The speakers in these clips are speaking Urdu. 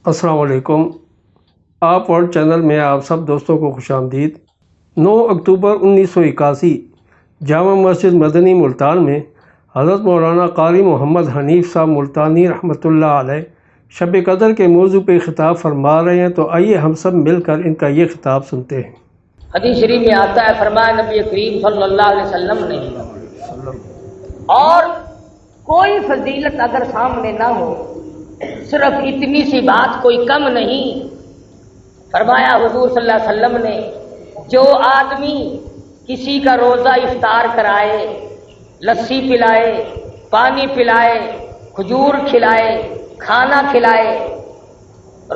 السلام علیکم۔ آپ ورلڈ چینل میں آپ سب دوستوں کو خوش آمدید۔ 9 اکتوبر 1981 جامع مسجد مدنی ملتان میں حضرت مولانا قاری محمد حنیف صاحب ملتانی رحمۃ اللہ علیہ شب قدر کے موضوع پہ خطاب فرما رہے ہیں، تو آئیے ہم سب مل کر ان کا یہ خطاب سنتے ہیں۔ حدیث شریف میں آتا ہے، فرمایا نبی کریم صلی اللہ علیہ وسلم نے، اور کوئی فضیلت اگر سامنے نہ ہو، صرف اتنی سی بات کوئی کم نہیں، فرمایا حضور صلی اللہ علیہ وسلم نے، جو آدمی کسی کا روزہ افطار کرائے، لسی پلائے، پانی پلائے، کھجور کھلائے، کھانا کھلائے،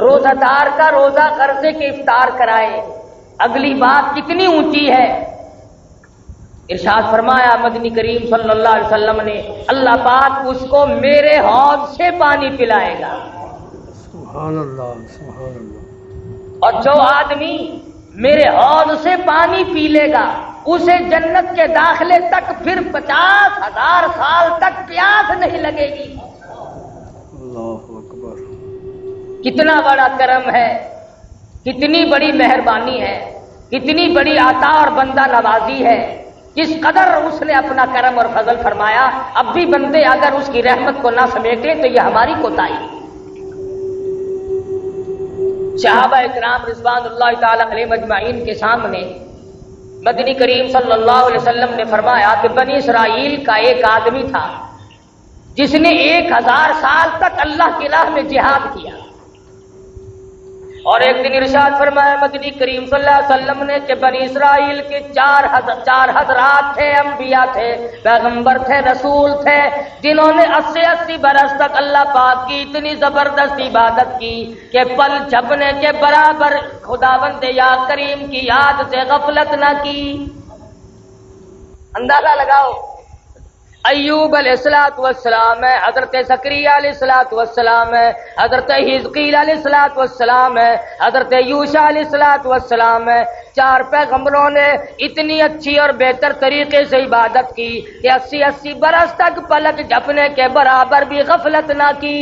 روزہ دار کا روزہ قرضے کے افطار کرائے، اگلی بات کتنی اونچی ہے۔ ارشاد فرمایا مدنی کریم صلی اللہ علیہ وسلم نے، اللہ پاک اس کو میرے حوض سے پانی پلائے گا۔ سبحان اللہ، سبحان اللہ۔ اور جو آدمی میرے حوض سے پانی پی لے گا، اسے جنت کے داخلے تک پھر 50,000 سال تک پیاس نہیں لگے گی۔ اللہ اکبر۔ کتنا بڑا کرم ہے، کتنی بڑی مہربانی ہے، کتنی بڑی عطا اور بندہ نوازی ہے، کس قدر اس نے اپنا کرم اور فضل فرمایا۔ اب بھی بندے اگر اس کی رحمت کو نہ سمیٹیں تو یہ ہماری کوتاہی۔ صحابہ اکرام رضوان اللہ تعالی علیہم اجمعین کے سامنے مدنی کریم صلی اللہ علیہ وسلم نے فرمایا کہ بنی اسرائیل کا ایک آدمی تھا جس نے 1000 سال تک اللہ کی راہ میں جہاد کیا، اور ایک دن ارشاد فرمایا مدنی کریم صلی اللہ علیہ وسلم نے کہ بنی اسرائیل کے 4 حضرات تھے، انبیاء تھے، پیغمبر تھے، رسول تھے، جنہوں نے 80 برس تک اللہ پاک کی اتنی زبردست عبادت کی کہ پل جھپنے کے برابر خداوند یا کریم کی یاد سے غفلت نہ کی۔ اندازہ لگاؤ، ایوب علیہ السلام ہے، حضرت زکریا علیہ السلام ہے، حضرت حزقیل علیہ السلام ہے، حضرت یوشع علیہ السلام ہے، 4 پیغمبروں نے اتنی اچھی اور بہتر طریقے سے عبادت کی کہ 80 برس تک پلک جھپنے کے برابر بھی غفلت نہ کی۔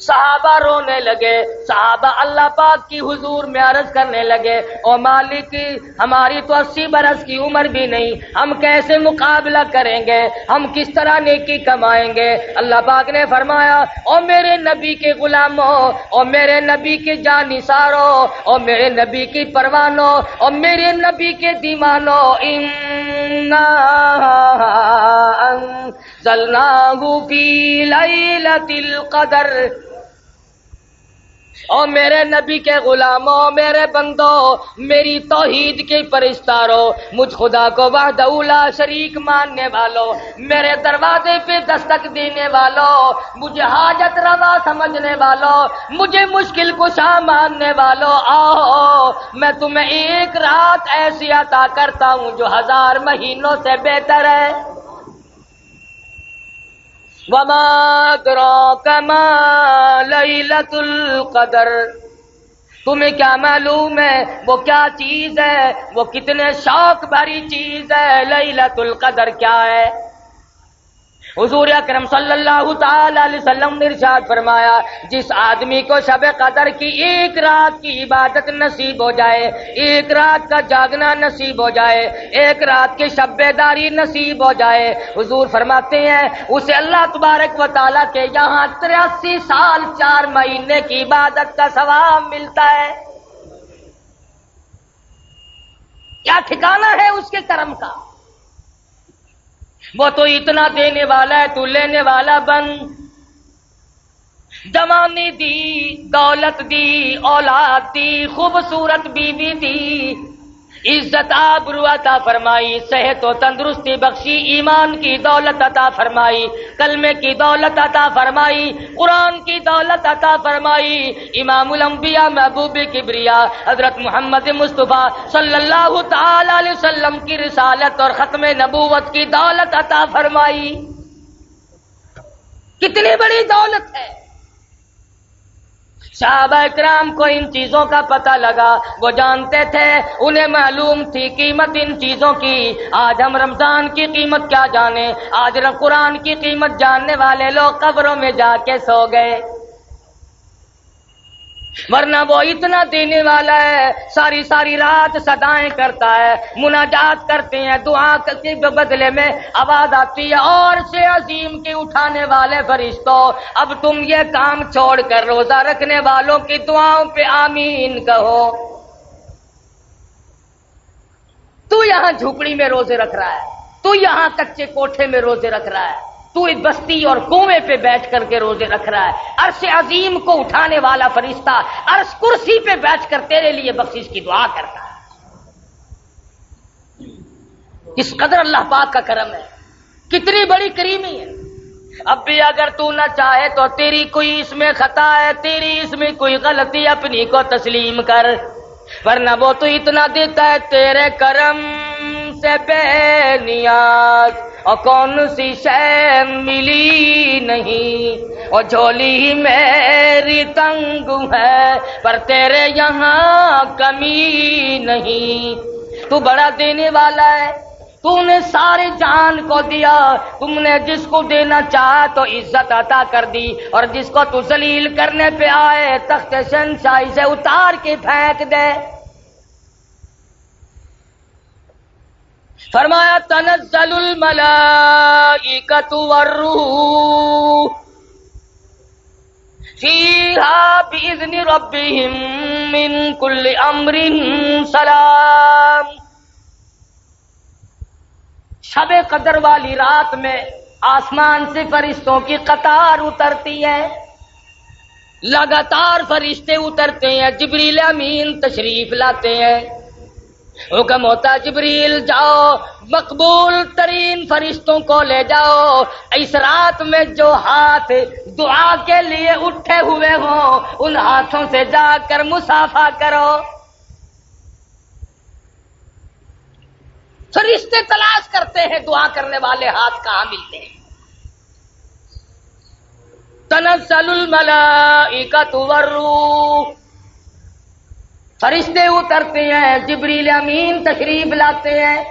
صحابہ رونے لگے، صحابہ اللہ پاک کی حضور میں عرض کرنے لگے، او مالک، ہماری تو 80 برس کی عمر بھی نہیں، ہم کیسے مقابلہ کریں گے، ہم کس طرح نیکی کمائیں گے؟ اللہ پاک نے فرمایا، او میرے نبی کے غلاموں، او میرے نبی کے جانثاروں، او میرے نبی کی پروانوں، او میرے نبی کے دیوانوں، اِنَّا انزلناہ فی لیلۃ القدر، او میرے نبی کے غلاموں، میرے بندوں، میری توحید کے پرستاروں، مجھ خدا کو وحدہ لا شریک ماننے والوں، میرے دروازے پہ دستک دینے والوں، مجھے حاجت روا سمجھنے والوں، مجھے مشکل کشا ماننے والوں، آؤ میں تمہیں ایک رات ایسی عطا کرتا ہوں جو 1000 مہینوں سے بہتر ہے۔ وما ادراک ما لیلۃ القدر، تمہیں کیا معلوم ہے وہ کیا چیز ہے، وہ کتنے شوق بھری چیز ہے، لیلۃ القدر کیا ہے؟ حضور اکرم صلی اللہ تعالی علیہ وسلم نے ارشاد فرمایا، جس آدمی کو شب قدر کی 1 رات کی عبادت نصیب ہو جائے، 1 رات کا جاگنا نصیب ہو جائے، 1 رات کی شب بیداری نصیب ہو جائے، حضور فرماتے ہیں اسے اللہ تبارک و تعالیٰ کے یہاں 83 سال 4 مہینے کی عبادت کا ثواب ملتا ہے۔ کیا ٹھکانہ ہے اس کے کرم کا؟ وہ تو اتنا دینے والا ہے، تو لینے والا بن۔ جوانی دی، دولت دی، اولاد دی، خوبصورت بیوی دی، عزت آبرو عطا فرمائی، صحت و تندرستی بخشی، ایمان کی دولت عطا فرمائی، کلمے کی دولت عطا فرمائی، قرآن کی دولت عطا فرمائی، امام الانبیاء محبوب کبریا حضرت محمد مصطفیٰ صلی اللہ تعالی علیہ وسلم کی رسالت اور ختم نبوت کی دولت عطا فرمائی۔ کتنی بڑی دولت ہے۔ صحابہ کرام کو ان چیزوں کا پتہ لگا، وہ جانتے تھے، انہیں معلوم تھی قیمت ان چیزوں کی۔ آج ہم رمضان کی قیمت کیا جانے، آج قرآن کی قیمت جاننے والے لوگ قبروں میں جا کے سو گئے، ورنہ وہ اتنا دینے والا ہے، ساری ساری رات صدائیں کرتا ہے، مناجات کرتے ہیں، دعا کے بدلے میں آواز آتی ہے، اور سے عظیم کے اٹھانے والے فرشتوں، اب تم یہ کام چھوڑ کر روزہ رکھنے والوں کی دعاؤں پہ آمین کہو۔ تو یہاں جھوپڑی میں روزے رکھ رہا ہے، تو یہاں کچے کوٹھے میں روزے رکھ رہا ہے، تو اس بستی اور کنویں پہ بیٹھ کر کے روزے رکھ رہا ہے، عرش عظیم کو اٹھانے والا فرشتہ عرش کرسی پہ بیٹھ کر تیرے لیے بخشش کی دعا کرتا ہے۔ اس قدر اللہ پاک کا کرم ہے، کتنی بڑی کریمی ہے۔ اب بھی اگر تو نہ چاہے تو تیری کوئی اس میں خطا ہے، تیری اس میں کوئی غلطی، اپنی کو تسلیم کر، ورنہ وہ تو اتنا دیتا ہے، تیرے کرم سے بے نیاز اور کون سی شے ملی نہیں، اور جھولی ہی میری تنگ ہے پر تیرے یہاں کمی نہیں۔ تو بڑا دینے والا ہے، تو نے سارے جان کو دیا، تم نے جس کو دینا چاہا تو عزت عطا کر دی، اور جس کو تو ذلیل کرنے پہ آئے تخت شہنشاہی سے اتار کے پھینک دے۔ فرمایا تنزل الملائکۃ والروح فیہا بإذن ربہم من کل امر سلام۔ شب قدر والی رات میں آسمان سے فرشتوں کی قطار اترتی ہے، لگاتار فرشتے اترتے ہیں، جبریل امین تشریف لاتے ہیں، حکم ہوتا جبریل جاؤ مقبول ترین فرشتوں کو لے جاؤ، اس رات میں جو ہاتھ دعا کے لیے اٹھے ہوئے ہوں ان ہاتھوں سے جا کر مصافحہ کرو۔ فرشتے تلاش کرتے ہیں دعا کرنے والے ہاتھ کہاں ملتے ہیں۔ تنزل الملائکۃ والروح، فرشتے اترتے ہیں، جبریل امین تشریف لاتے ہیں۔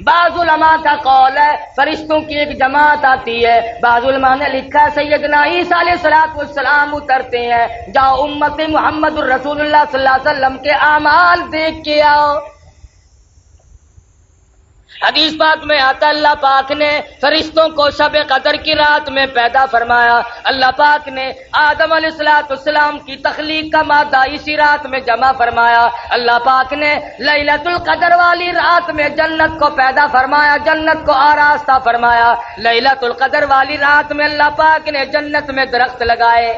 بعض علماء کا قول ہے فرشتوں کی ایک جماعت آتی ہے، بعض علماء نے لکھا ہے سیدنا عیسیٰ علیہ السلام اترتے ہیں، جاؤ امت محمد الرسول اللہ صلی اللہ علیہ وسلم کے اعمال دیکھ کے آؤ۔ حدیث پاک میں آتا اللہ پاک نے فرشتوں کو شب قدر کی رات میں پیدا فرمایا، اللہ پاک نے آدم علیہ السلام کی تخلیق کا مادہ اسی رات میں جمع فرمایا، اللہ پاک نے لیلۃ القدر والی رات میں جنت کو پیدا فرمایا، جنت کو آراستہ فرمایا، لیلۃ القدر والی رات میں اللہ پاک نے جنت میں درخت لگائے۔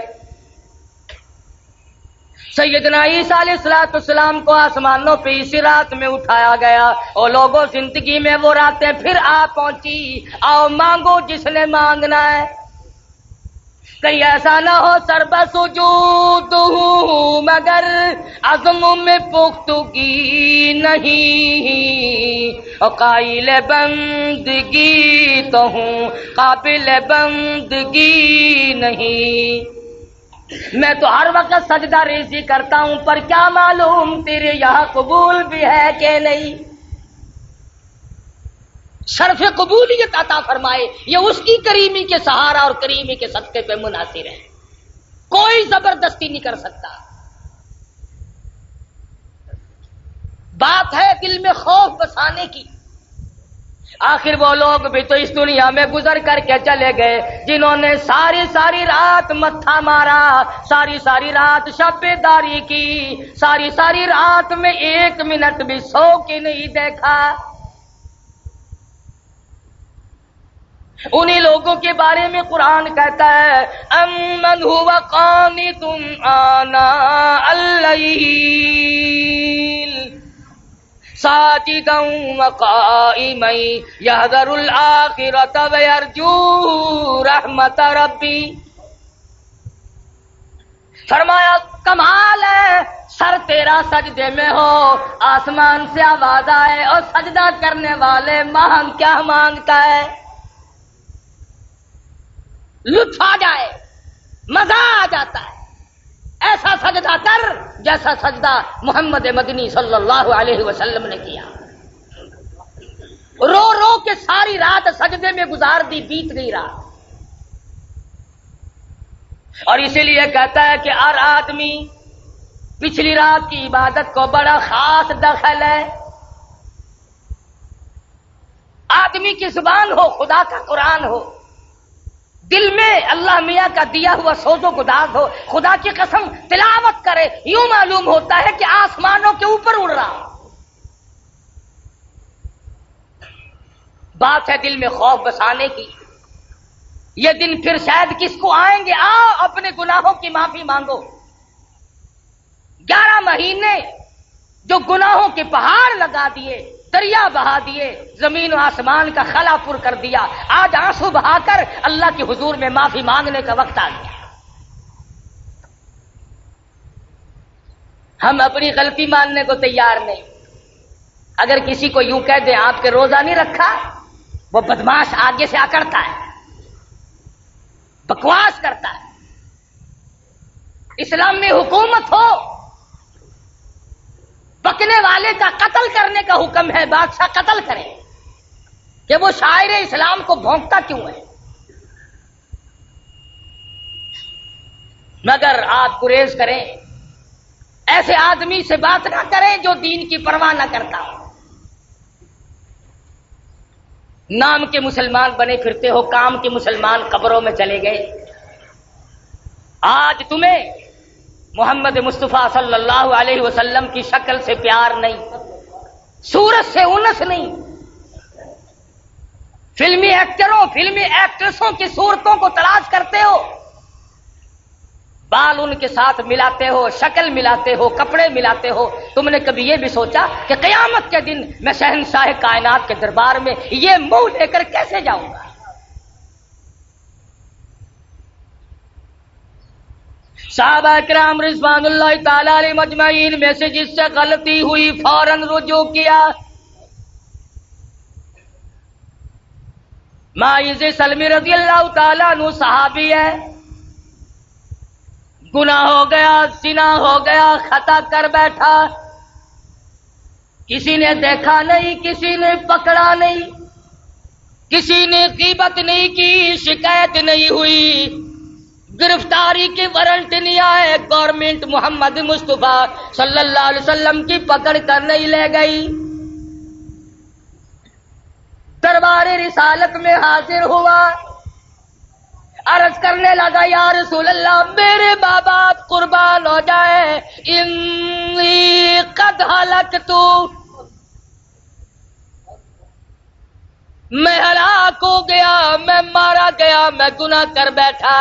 سیدنا عیسیٰ علیہ السلام کو آسمانوں پہ اسی رات میں اٹھایا گیا، اور لوگوں زندگی میں وہ راتیں پھر آ پہنچی، آؤ مانگو جس نے مانگنا ہے، کہیں ایسا نہ ہو سر بسجود ہوں مگر عزم میں پختگی نہیں، اور قائل بندگی تو ہوں قابل بندگی نہیں۔ میں تو ہر وقت سجدہ ریزی کرتا ہوں پر کیا معلوم تیرے یہاں قبول بھی ہے کہ نہیں۔ شرف قبولیت عطا فرمائے یہ اس کی کریمی کے سہارا اور کریمی کے صدقے پہ منحصر ہے، کوئی زبردستی نہیں کر سکتا۔ بات ہے دل میں خوف بسانے کی۔ آخر وہ لوگ بھی تو اس دنیا میں گزر کر کے چلے گئے جنہوں نے ساری ساری رات متھا مارا، ساری ساری رات شب بیداری کی، ساری ساری رات میں ایک منٹ بھی سو کے نہیں دیکھا۔ انہی لوگوں کے بارے میں قرآن کہتا ہے امن هو قانت آناء اللیل ساجدا وقائما یحذر الآخرۃ ویرجو رحمت ربی۔ فرمایا کمال ہے سر تیرا سجدے میں ہو، آسمان سے آواز آئے اور سجدہ کرنے والے مانگ کیا مانگتا ہے، لطف آ جائے، مزہ آ جاتا ہے، ایسا سجدہ کر جیسا سجدہ محمد مدنی صلی اللہ علیہ وسلم نے کیا. رو رو کے ساری رات سجدے میں گزار دی، بیت گئی رات. اور اسی لیے کہتا ہے کہ ہر آدمی پچھلی رات کی عبادت کو بڑا خاص دخل ہے. آدمی کی زبان ہو خدا کا قرآن ہو، دل میں اللہ میاں کا دیا ہوا سوز و گداز ہو، خدا کی قسم تلاوت کرے، یوں معلوم ہوتا ہے کہ آسمانوں کے اوپر اڑ رہا. بات ہے دل میں خوف بسانے کی. یہ دن پھر شاید کس کو آئیں گے. آؤ اپنے گناہوں کی معافی مانگو. 11 مہینے جو گناہوں کے پہاڑ لگا دیے، دریا بہا دیے، زمین و آسمان کا خلا پر کر دیا، آج آنسو بہا کر اللہ کے حضور میں معافی مانگنے کا وقت آ گیا. ہم اپنی غلطی ماننے کو تیار نہیں. اگر کسی کو یوں کہہ دیں آپ کے روزہ نہیں رکھا، وہ بدماش آگے سے اکڑتا ہے، بکواس کرتا ہے. اسلام میں حکومت ہو، بکنے والے کا قتل کرنے کا حکم ہے، بادشاہ قتل کرے، کہ وہ شاعر اسلام کو بھونکتا کیوں ہے. مگر آپ گریز کریں، ایسے آدمی سے بات نہ کریں جو دین کی پرواہ نہ کرتا ہو. نام کے مسلمان بنے پھرتے ہو، کام کے مسلمان قبروں میں چلے گئے. آج تمہیں محمد مصطفیٰ صلی اللہ علیہ وسلم کی شکل سے پیار نہیں، صورت سے انس نہیں. فلمی ایکٹروں، فلمی ایکٹریسوں کی صورتوں کو تلاش کرتے ہو، بال ان کے ساتھ ملاتے ہو، شکل ملاتے ہو، کپڑے ملاتے ہو. تم نے کبھی یہ بھی سوچا کہ قیامت کے دن میں شہنشاہ کائنات کے دربار میں یہ منہ لے کر کیسے جاؤں گا؟ صحابہ کرام رضوان اللہ تعالی علیہ مجمعین میں سے جس سے غلطی ہوئی فوراً رجوع کیا. ماعز سلمی رضی اللہ تعالیٰ عنہ صحابی ہے. گناہ ہو گیا، زنا ہو گیا، خطا کر بیٹھا، کسی نے دیکھا نہیں، کسی نے پکڑا نہیں، کسی نے غیبت نہیں کی، شکایت نہیں ہوئی، گرفتاری کے وارنٹ نہیں آئے، گورنمنٹ محمد مصطفیٰ صلی اللہ علیہ وسلم کی پکڑ کر نہیں لے گئی. دربار رسالت میں حاضر ہوا، عرض کرنے لگا یا رسول اللہ میرے ماں باپ قربان ہو جائے، انی قد ہلکت، میں ہلاک ہو گیا، میں مارا گیا، میں گناہ کر بیٹھا.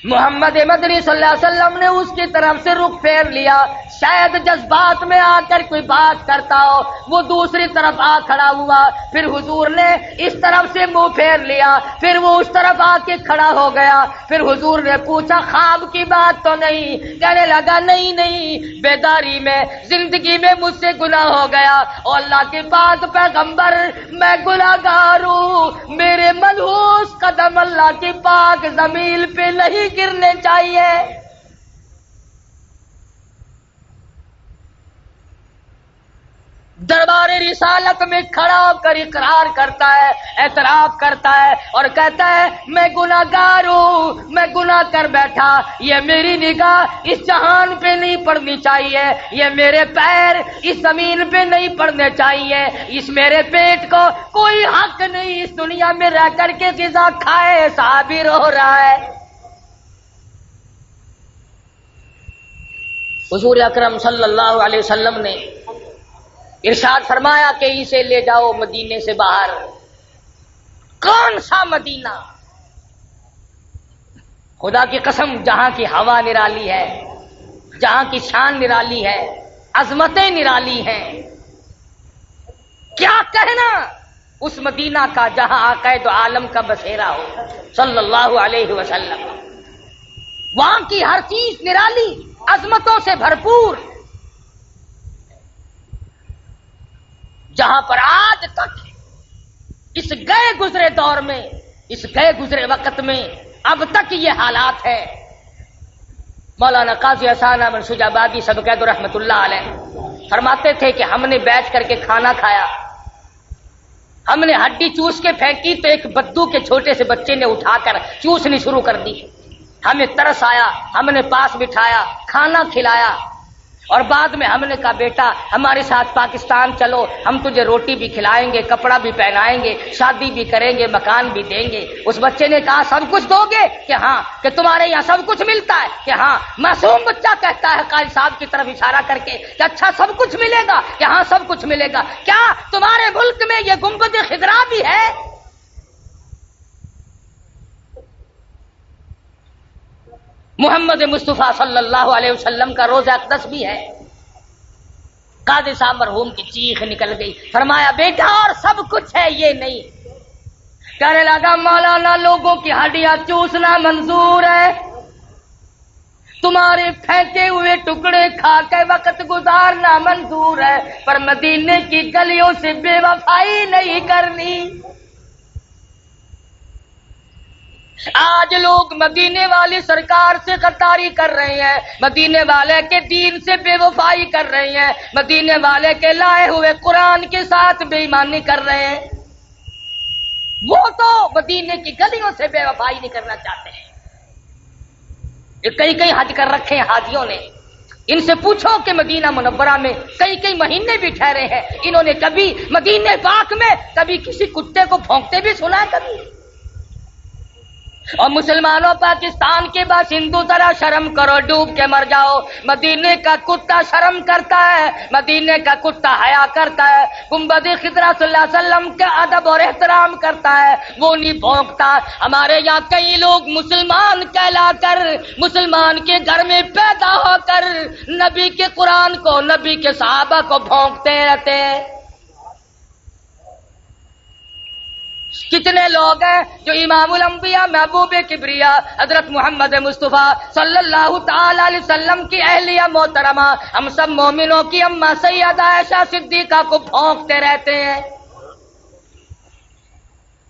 محمد مدنی صلی اللہ علیہ وسلم نے اس کی طرف سے رخ پھیر لیا. شاید جذبات میں آ کر کوئی بات کرتا ہو، وہ دوسری طرف آ کھڑا ہوا، پھر حضور نے اس طرف سے منہ پھیر لیا، پھر وہ اس طرف آ کے کھڑا ہو گیا. پھر حضور نے پوچھا خواب کی بات تو نہیں؟ کہنے لگا نہیں، بیداری میں زندگی میں مجھ سے گناہ ہو گیا. اور اللہ کے پاک پیغمبر میں گناہگار ہوں، میرے منحوس قدم اللہ کی پاک زمین پہ نہیں گرنے چاہیے. دربار رسالت میں کھڑا ہو کر اقرار کرتا ہے، اعتراف کرتا ہے اور کہتا ہے میں گناہگار ہوں، میں گناہ کر بیٹھا. یہ میری نگاہ اس جہان پہ نہیں پڑنی چاہیے، یہ میرے پیر اس زمین پہ نہیں پڑنے چاہیے، اس میرے پیٹ کو کوئی حق نہیں اس دنیا میں رہ کر کے غذا کھائے. صحابی رو رہا ہے. حضور اکرم صلی اللہ علیہ وسلم نے ارشاد فرمایا کہ اسے لے جاؤ مدینے سے باہر. کون سا مدینہ؟ خدا کی قسم جہاں کی ہوا نرالی ہے، جہاں کی شان نرالی ہے، عظمتیں نرالی ہیں. کیا کہنا اس مدینہ کا جہاں عقائد عالم کا بسیرا ہو صلی اللہ علیہ وسلم. وہاں کی ہر چیز نرالی، عظمتوں سے بھرپور، جہاں پر آج تک اس گئے گزرے دور میں، اس گئے گزرے وقت میں اب تک یہ حالات ہے۔ مولانا قاضی حسان احمد شجابادی سبقید رحمت اللہ علیہ فرماتے تھے کہ ہم نے بیٹھ کر کے کھانا کھایا، ہم نے ہڈی چوس کے پھینکی تو ایک بدو کے چھوٹے سے بچے نے اٹھا کر چوسنی شروع کر دی۔ ہمیں ترس آیا، ہم نے پاس بٹھایا، کھانا کھلایا، اور بعد میں ہم نے کہا بیٹا ہمارے ساتھ پاکستان چلو، ہم تجھے روٹی بھی کھلائیں گے، کپڑا بھی پہنائیں گے، شادی بھی کریں گے، مکان بھی دیں گے۔ اس بچے نے کہا سب کچھ دو گے؟ کہ ہاں۔ کہ تمہارے یہاں سب کچھ ملتا ہے؟ کہ ہاں۔ معصوم بچہ کہتا ہے قائد صاحب کی طرف اشارہ کر کے کہ اچھا سب کچھ ملے گا؟ کہ ہاں سب کچھ ملے گا۔ کیا تمہارے ملک میں یہ گنبد خضرا بھی ہے؟ محمد مصطفیٰ صلی اللہ علیہ وسلم کا روضہ اقدس بھی ہے۔ قاضی صاحب مرحوم کی چیخ نکل گئی، فرمایا بیٹا اور سب کچھ ہے یہ نہیں۔ کہنے لگا مولانا لوگوں کی ہڈیاں چوسنا منظور ہے، تمہارے پھینکے ہوئے ٹکڑے کھا کے وقت گزارنا منظور ہے، پر مدینے کی گلیوں سے بے وفائی نہیں کرنی۔ آج لوگ مدینے والی سرکار سے غداری کر رہے ہیں، مدینے والے کے دین سے بے وفائی کر رہے ہیں، مدینے والے کے لائے ہوئے قرآن کے ساتھ بے ایمانی کر رہے ہیں۔ وہ تو مدینے کی گلیوں سے بے وفائی نہیں کرنا چاہتے ہیں۔ یہ کئی حج کر رکھے ہیں حاجیوں نے، ان سے پوچھو کہ مدینہ منورہ میں کئی مہینے بھی ٹھہرے ہیں، انہوں نے کبھی مدینے پاک میں کبھی کسی کتے کو بھونکتے بھی سنا ہے کبھی؟ اور مسلمانوں پاکستان کے باشندوں ذرا شرم کرو، ڈوب کے مر جاؤ۔ مدینے کا کتا شرم کرتا ہے، مدینے کا کتا حیا کرتا ہے، گنبد خضرا صلی اللہ علیہ وسلم کا ادب اور احترام کرتا ہے، وہ نہیں بھونکتا۔ ہمارے یہاں کئی لوگ مسلمان کہلا کر، مسلمان کے گھر میں پیدا ہو کر نبی کے قرآن کو، نبی کے صحابہ کو بھونکتے رہتے ہیں۔ کتنے لوگ ہیں جو امام الانبیاء محبوب کبریا حضرت محمد مصطفیٰ صلی اللہ تعالی علیہ وسلم کی اہلیہ محترمہ، ہم سب مومنوں کی اماں سیدہ عائشہ صدیقہ کو بھونکتے رہتے ہیں۔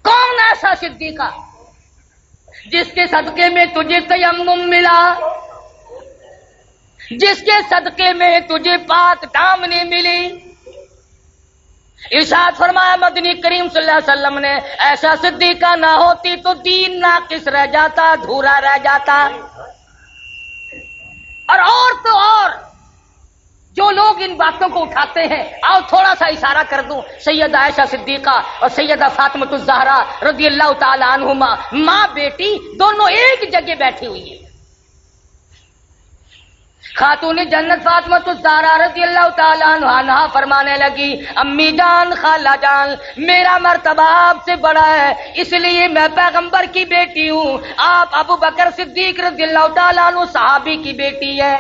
کون ایسا صدیقہ جس کے صدقے میں تجھے تیمم ملا، جس کے صدقے میں تجھے پاک دامنی ملی؟ ارشاد فرمایا مدنی کریم صلی اللہ علیہ وسلم نے ایسا صدیقہ نہ ہوتی تو دین ناقص رہ جاتا، ادھورا رہ جاتا۔ اور تو اور جو لوگ ان باتوں کو اٹھاتے ہیں، آؤ تھوڑا سا اشارہ کر دوں، سیدہ عائشہ صدیقہ اور سیدہ فاطمہ الزہرا رضی اللہ تعالی عنہما، ماں بیٹی دونوں ایک جگہ بیٹھی ہوئی ہیں۔ خاتون جنت فاطمہ الزہرا رضی اللہ تعالیٰ عنہا فرمانے لگی، امی جان، خالہ جان، میرا مرتبہ آپ سے بڑا ہے، اس لیے میں پیغمبر کی بیٹی ہوں، آپ ابو بکر صدیق رضی اللہ تعالیٰ عنہ صحابی کی بیٹی ہے۔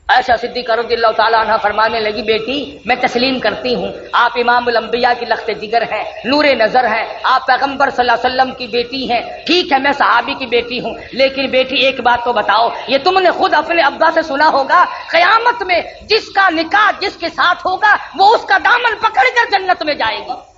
عائشہ صدیقہ رضی اللہ تعالیٰ عنہ فرمانے لگی، بیٹی میں تسلیم کرتی ہوں، آپ امام الانبیاء کی لخت جگر ہیں، نور نظر ہیں، آپ پیغمبر صلی اللہ علیہ وسلم کی بیٹی ہیں، ٹھیک ہے میں صحابی کی بیٹی ہوں، لیکن بیٹی ایک بات تو بتاؤ، یہ تم نے خود اپنے ابا سے سنا ہوگا، قیامت میں جس کا نکاح جس کے ساتھ ہوگا وہ اس کا دامن پکڑ کر جنت میں جائے گی۔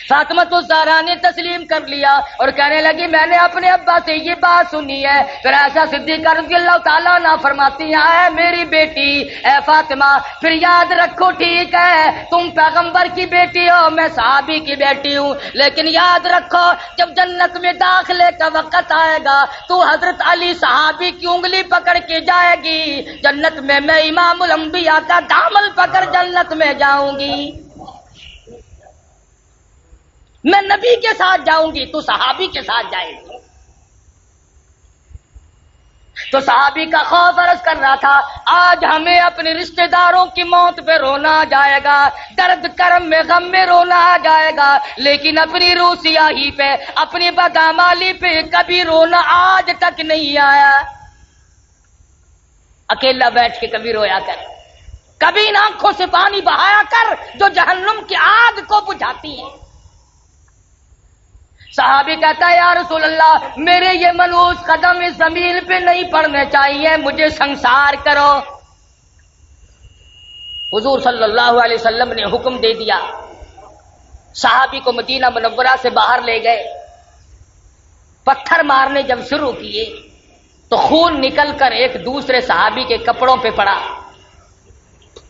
فاطمہ الزہرا نے تسلیم کر لیا اور کہنے لگی میں نے اپنے ابا سے یہ بات سنی ہے۔ پھر عائشہ صدیقہ رضی اللہ تعالیٰ عنہ فرماتی ہیں، اے میری بیٹی، اے فاطمہ، پھر یاد رکھو ٹھیک ہے تم پیغمبر کی بیٹی ہو، میں صحابی کی بیٹی ہوں، لیکن یاد رکھو جب جنت میں داخلے کا وقت آئے گا تو حضرت علی صحابی کی انگلی پکڑ کے جائے گی جنت میں امام الانبیاء کا دامن پکڑ جنت میں جاؤں گی، میں نبی کے ساتھ جاؤں گی، تو صحابی کے ساتھ جائے گی۔ تو صحابی کا خوف عرض کر رہا تھا، آج ہمیں اپنے رشتہ داروں کی موت پہ رونا آ جائے گا، درد کرم میں غم میں رونا آ جائے گا، لیکن اپنی روح سیاہی پہ، اپنی بدعمالی پہ کبھی رونا آج تک نہیں آیا۔ اکیلا بیٹھ کے کبھی رویا کر، کبھی ان آنکھوں سے پانی بہایا کر جو جہنم کی آگ کو بجھاتی ہے۔ صحابی کہتا ہے یا رسول اللہ میرے یہ منحوس قدم اس زمین پہ نہیں پڑنے چاہیے، مجھے سنسار کرو۔ حضور صلی اللہ علیہ وسلم نے حکم دے دیا، صحابی کو مدینہ منورہ سے باہر لے گئے، پتھر مارنے جب شروع کیے تو خون نکل کر ایک دوسرے صحابی کے کپڑوں پہ پڑا،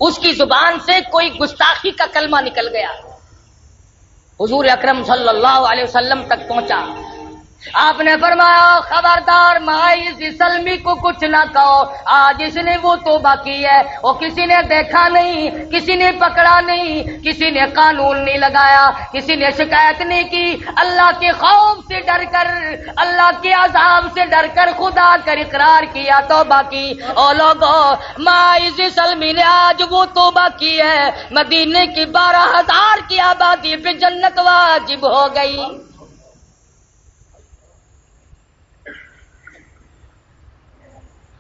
اس کی زبان سے کوئی گستاخی کا کلمہ نکل گیا، حضور اکرم صلی اللہ علیہ وسلم تک پہنچا۔ آپ نے فرمایا خبردار ماعز سلمی کو کچھ نہ کہو، آج اس نے وہ توبہ کی ہے، وہ کسی نے دیکھا نہیں، کسی نے پکڑا نہیں، کسی نے قانون نہیں لگایا، کسی نے شکایت نہیں کی، اللہ کے خوف سے ڈر کر، اللہ کے عذاب سے ڈر کر خدا کر اقرار کیا، توبہ کی۔ او لوگو ماعز سلمی نے آج وہ توبہ کی ہے، مدینے کی 12,000 کی آبادی پہ جنت واجب ہو گئی۔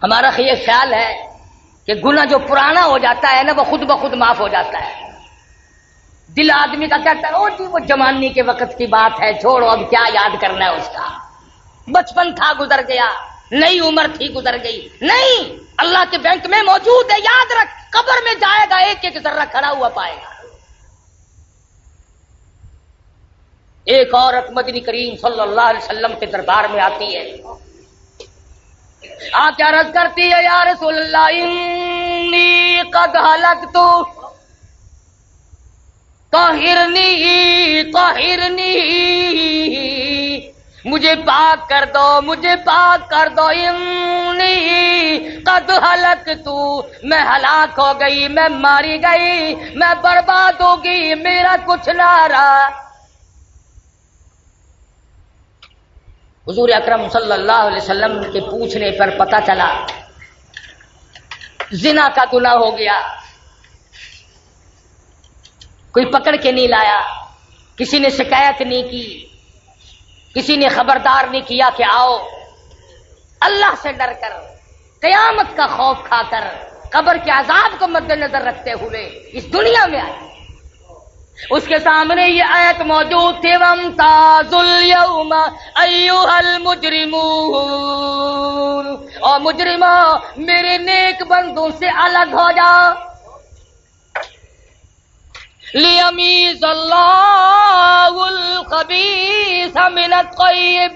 ہمارا یہ خیال ہے کہ گناہ جو پرانا ہو جاتا ہے نا وہ خود بخود معاف ہو جاتا ہے، دل آدمی کا کہتا ہے او جی وہ جوانی کے وقت کی بات ہے، چھوڑو اب کیا یاد کرنا ہے اس کا، بچپن تھا گزر گیا، نئی عمر تھی گزر گئی، نہیں، اللہ کے بینک میں موجود ہے، یاد رکھ، قبر میں جائے گا ایک ایک ذرہ کھڑا ہوا پائے گا۔ ایک عورت مدنی کریم صلی اللہ علیہ وسلم کے دربار میں آتی ہے، آ کیا عرض کرتی ہے یا رسول اللہ انی قد ہلکت طہرنی طہرنی، مجھے پاک کر دو، مجھے پاک کر دو، انی قد ہلکت، میں ہلاک ہو گئی، میں ماری گئی، میں برباد ہو گئی، میرا کچھ نہ رہا۔ حضور اکرم صلی اللہ علیہ وسلم کے پوچھنے پر پتہ چلا زنا کا گناہ ہو گیا، کوئی پکڑ کے نہیں لایا، کسی نے شکایت نہیں کی، کسی نے خبردار نہیں کیا کہ آؤ، اللہ سے ڈر کر، قیامت کا خوف کھا کر، قبر کے عذاب کو مد نظر رکھتے ہوئے اس دنیا میں آئے۔ اس کے سامنے یہ آیت موجود تھی وَامْتَازُوا الْيَوْمَ أَيُّهَا الْمُجْرِمُونَ، اور مجرموں میرے نیک بندوں سے الگ ہو جاؤ، لِيَمِيزَ اللَّهُ الْخَبِيثَ مِنَ الطَّيِّبِ،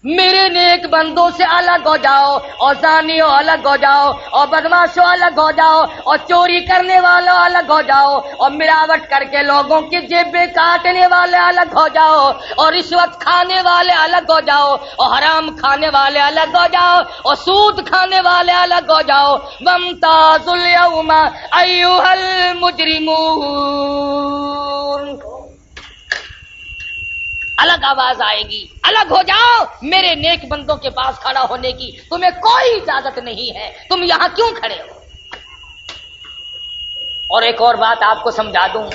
میرے نیک بندوں سے الگ ہو جاؤ، اور زانیوں الگ ہو جاؤ، اور بدماشوں الگ ہو جاؤ، اور چوری کرنے والوں الگ ہو جاؤ، اور ملاوٹ کر کے لوگوں کی جیبیں کاٹنے والے الگ ہو جاؤ، اور رشوت کھانے والے الگ ہو جاؤ، اور حرام کھانے والے الگ ہو جاؤ، اور سود کھانے والے الگ ہو جاؤ۔ وَامْتَازُوا الْيَوْمَ أَيُّهَا الْمُجْرِمُونَ، الگ آواز آئے گی، الگ ہو جاؤ، میرے نیک بندوں کے پاس کھڑا ہونے کی تمہیں کوئی اجازت نہیں ہے، تم یہاں کیوں کھڑے ہو؟ اور ایک اور بات آپ کو سمجھا دوں،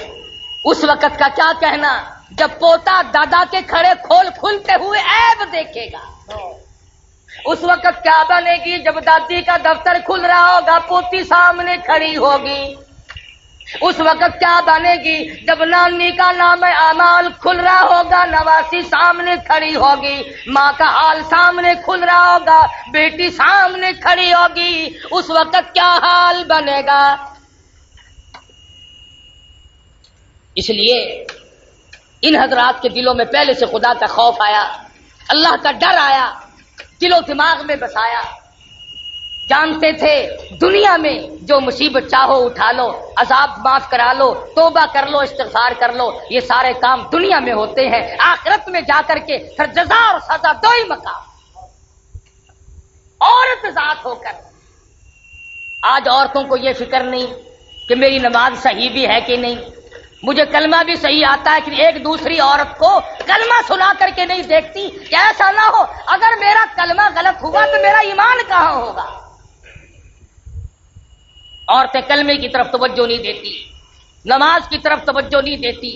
اس وقت کا کیا کہنا جب پوتا دادا کے کھڑے کھلتے ہوئے عیب دیکھے گا، اس وقت کیا بنے گی جب دادی کا دفتر کھل رہا ہوگا، پوتی سامنے کھڑی ہوگی، اس وقت کیا بنے گی جب نانی کا نام اعمال کھل رہا ہوگا، نواسی سامنے کھڑی ہوگی، ماں کا حال سامنے کھل رہا ہوگا، بیٹی سامنے کھڑی ہوگی، اس وقت کیا حال بنے گا؟ اس لیے ان حضرات کے دلوں میں پہلے سے خدا کا خوف آیا، اللہ کا ڈر آیا، دل و دماغ میں بسایا، جانتے تھے دنیا میں جو مصیبت چاہو اٹھا لو، عذاب معاف کرا لو، توبہ کر لو، استغفار کر لو، یہ سارے کام دنیا میں ہوتے ہیں، آخرت میں جا کر کے پھر جزا اور سزا دو ہی مقام۔ عورت ذات ہو کر آج عورتوں کو یہ فکر نہیں کہ میری نماز صحیح بھی ہے کہ نہیں، مجھے کلمہ بھی صحیح آتا ہے کہ ایک دوسری عورت کو کلمہ سنا کر کے نہیں دیکھتی کہ ایسا نہ ہو اگر میرا کلمہ غلط ہوا تو میرا ایمان کہاں ہوگا۔ عورتیں کلمے کی طرف توجہ نہیں دیتی، نماز کی طرف توجہ نہیں دیتی۔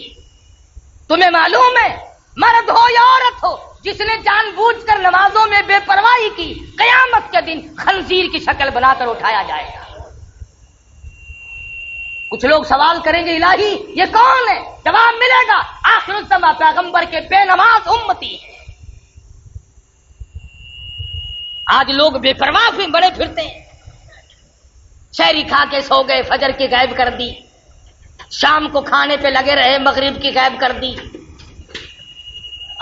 تمہیں معلوم ہے مرد ہو یا عورت ہو جس نے جان بوجھ کر نمازوں میں بے پرواہی کی، قیامت کے دن خنزیر کی شکل بنا کر اٹھایا جائے گا۔ کچھ لوگ سوال کریں گے الہی یہ کون ہے؟ جواب ملے گا آخر الزماں پیغمبر کے بے نماز امتی ہے۔ آج لوگ بے پرواہ بھی بڑے پھرتے ہیں، شہری کھا کے سو گئے، فجر کی غائب کر دی، شام کو کھانے پہ لگے رہے، مغرب کی غائب کر دی۔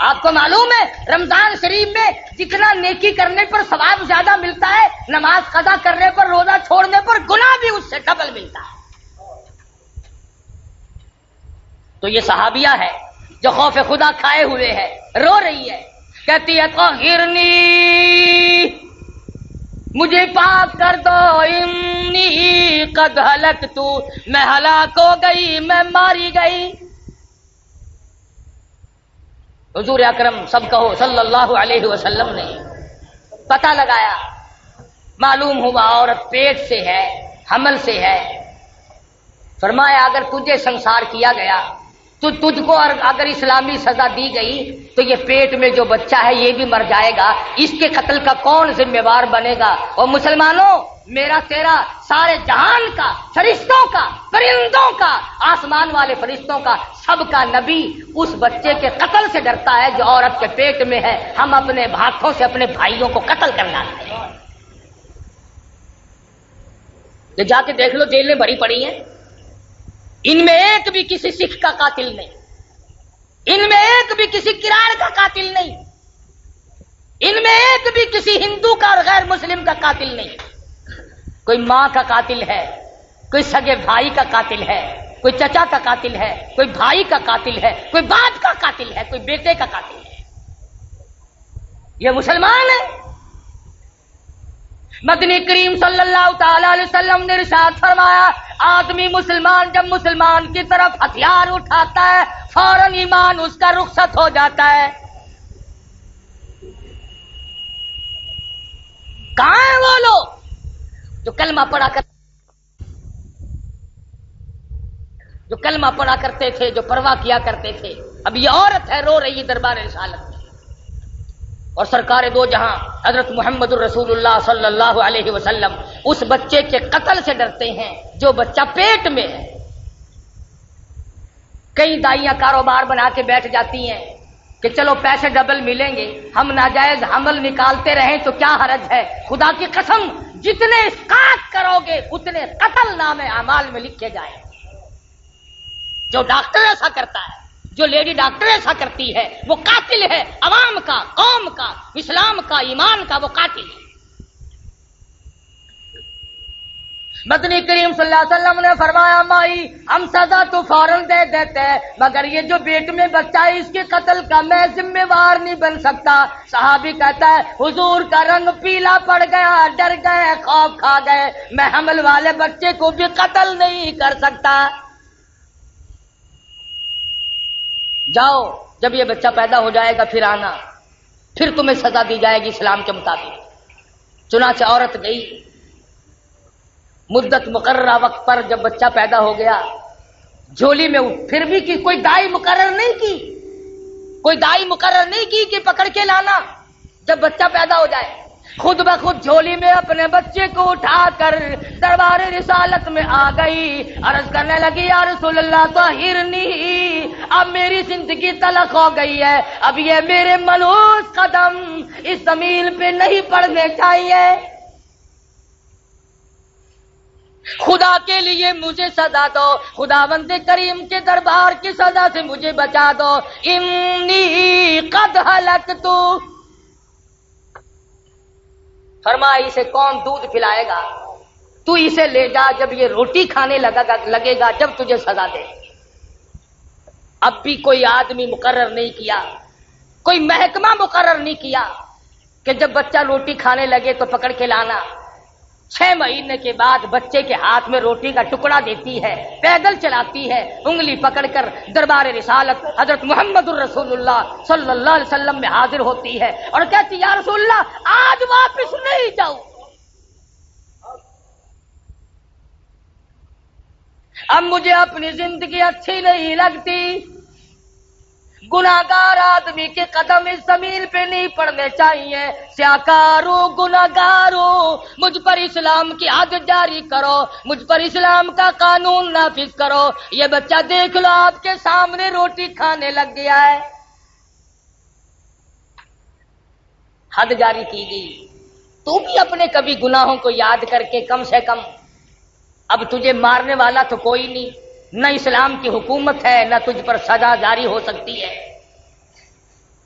آپ کو معلوم ہے رمضان شریف میں جتنا نیکی کرنے پر ثواب زیادہ ملتا ہے، نماز قضا کرنے پر، روزہ چھوڑنے پر گناہ بھی اس سے ڈبل ملتا ہے۔ تو یہ صحابیہ ہے جو خوف خدا کھائے ہوئے ہے، رو رہی ہے، کہتی ہے طہرنی، مجھے پاک کر دو، انی قد ہلکت، میں ہلاک ہو گئی، میں ماری گئی۔ حضور اکرم سب کہو صلی اللہ علیہ وسلم نے پتہ لگایا، معلوم ہوا عورت پیٹ سے ہے، حمل سے ہے۔ فرمایا اگر تجھے سنسار کیا گیا تو تجھ کو اگر اسلامی سزا دی گئی تو یہ پیٹ میں جو بچہ ہے یہ بھی مر جائے گا، اس کے قتل کا کون ذمہ دار بنے گا؟ اور مسلمانوں، میرا تیرا، سارے جہان کا، فرشتوں کا، پرندوں کا، آسمان والے فرشتوں کا، سب کا نبی اس بچے کے قتل سے ڈرتا ہے جو عورت کے پیٹ میں ہے۔ ہم اپنے ہاتھوں سے اپنے بھائیوں کو قتل کرنا ہے۔ یہ جا کے دیکھ لو، جیلیں بھری پڑی ہیں، ان میں ایک بھی کسی سکھ کا قاتل نہیں، ان میں ایک بھی کسی کراڑ کا قاتل نہیں، ان میں ایک بھی کسی ہندو کا اور غیر مسلم کا قاتل نہیں۔ کوئی ماں کا قاتل ہے، کوئی سگے بھائی کا قاتل ہے، کوئی چچا کا قاتل ہے، کوئی بھائی کا قاتل ہے، کوئی باپ کا قاتل ہے، کوئی بیٹے کا قاتل ہے۔ یہ مسلمان ہے۔ مدنی کریم صلی اللہ تعالی علیہ وسلم نے ارشاد فرمایا، آدمی مسلمان جب مسلمان کی طرف ہتھیار اٹھاتا ہے فوراً ایمان اس کا رخصت ہو جاتا ہے۔ کہاں ہیں وہ لوگ جو کلمہ پڑھا کرتے تھے، جو پرواہ کیا کرتے تھے؟ اب یہ عورت ہے، رو رہی دربار رسالت میں، اور سرکار دو جہاں حضرت محمد الرسول اللہ صلی اللہ علیہ وسلم اس بچے کے قتل سے ڈرتے ہیں جو بچہ پیٹ میں ہے۔ کئی دائیاں کاروبار بنا کے بیٹھ جاتی ہیں کہ چلو پیسے ڈبل ملیں گے، ہم ناجائز حمل نکالتے رہیں تو کیا حرج ہے۔ خدا کی قسم جتنے اسقاط کرو گے اتنے قتل نام اعمال میں لکھے جائیں۔ جو ڈاکٹر ایسا کرتا ہے، جو لیڈی ڈاکٹر ایسا کرتی ہے، وہ قاتل ہے، عوام کا، قوم کا، اسلام کا، ایمان کا، وہ قاتل ہے۔ مدنی کریم صلی اللہ علیہ وسلم نے فرمایا، مائی ہم سزا تو فوراً دے دیتے ہیں مگر یہ جو پیٹ میں بچہ ہے اس کے قتل کا میں ذمہ وار نہیں بن سکتا۔ صحابی کہتا ہے حضور کا رنگ پیلا پڑ گیا، ڈر گئے، خوف کھا گئے، میں حمل والے بچے کو بھی قتل نہیں کر سکتا۔ جاؤ، جب یہ بچہ پیدا ہو جائے گا پھر آنا، پھر تمہیں سزا دی جائے گی اسلام کے مطابق۔ چنانچہ عورت گئی، مدت مقررہ وقت پر جب بچہ پیدا ہو گیا، جھولی میں پھر بھی کی کوئی دائی مقرر نہیں کی، کوئی دائی مقرر نہیں کی کہ پکڑ کے لانا جب بچہ پیدا ہو جائے، خود بخود جھولی میں اپنے بچے کو اٹھا کر دربار رسالت میں آ گئی، عرض کرنے لگی یا رسول اللہ طہرنی، اب میری زندگی تلخ ہو گئی ہے، اب یہ میرے ملوث قدم اس زمین پہ نہیں پڑنے چاہیے، خدا کے لیے مجھے سزا دو، خداوند کریم کے دربار کی سزا سے مجھے بچا دو، انی قد ہلکت۔ فرمایا اسے کون دودھ پلائے گا؟ تو اسے لے جا جب یہ روٹی کھانے لگے گا جب تجھے سزا دے۔ اب بھی کوئی آدمی مقرر نہیں کیا، کوئی محکمہ مقرر نہیں کیا کہ جب بچہ روٹی کھانے لگے تو پکڑ کے لانا۔ 6 مہینے کے بعد بچے کے ہاتھ میں روٹی کا ٹکڑا دیتی ہے، پیدل چلاتی ہے، انگلی پکڑ کر دربار رسالت حضرت محمد الرسول اللہ صلی اللہ علیہ وسلم میں حاضر ہوتی ہے اور کہتی یا رسول اللہ آج واپس نہیں جاؤں، اب مجھے اپنی زندگی اچھی نہیں لگتی، گناہگار آدمی کے قدم اس زمین پہ نہیں پڑنے چاہیے، سیاکارو گناہگارو مجھ پر اسلام کی حد جاری کرو، مجھ پر اسلام کا قانون نافذ کرو۔ یہ بچہ دیکھ لو آپ کے سامنے روٹی کھانے لگ گیا ہے، حد جاری کی گئی۔ تو بھی اپنے کبھی گناہوں کو یاد کر کے کم سے کم، اب تجھے مارنے والا تو کوئی نہیں، نہ اسلام کی حکومت ہے، نہ تجھ پر سزا جاری ہو سکتی ہے۔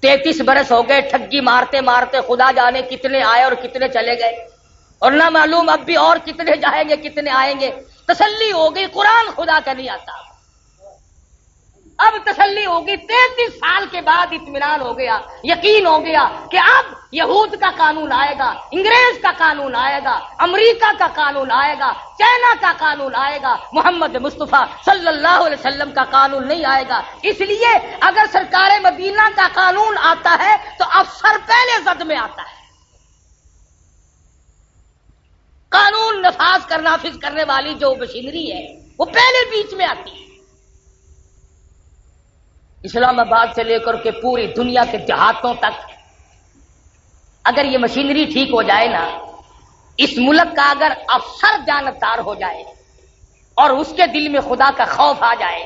33 برس ہو گئے ٹھگی مارتے مارتے، خدا جانے کتنے آئے اور کتنے چلے گئے، اور نہ معلوم اب بھی اور کتنے جائیں گے کتنے آئیں گے۔ تسلی ہو گئی قرآن خدا کا نہیں آتا، اب تسلی ہوگی۔ 33 سال کے بعد اطمینان ہو گیا، یقین ہو گیا کہ اب یہود کا قانون آئے گا، انگریز کا قانون آئے گا، امریکہ کا قانون آئے گا، چائنا کا قانون آئے گا، محمد مصطفیٰ صلی اللہ علیہ وسلم کا قانون نہیں آئے گا۔ اس لیے اگر سرکار مدینہ کا قانون آتا ہے تو افسر پہلے زد میں آتا ہے، قانون نافذ کرنے والی جو مشینری ہے وہ پہلے بیچ میں آتی ہے۔ اسلام آباد سے لے کر کے پوری دنیا کے دیہاتوں تک اگر یہ مشینری ٹھیک ہو جائے نا، اس ملک کا اگر افسر جانبدار ہو جائے اور اس کے دل میں خدا کا خوف آ جائے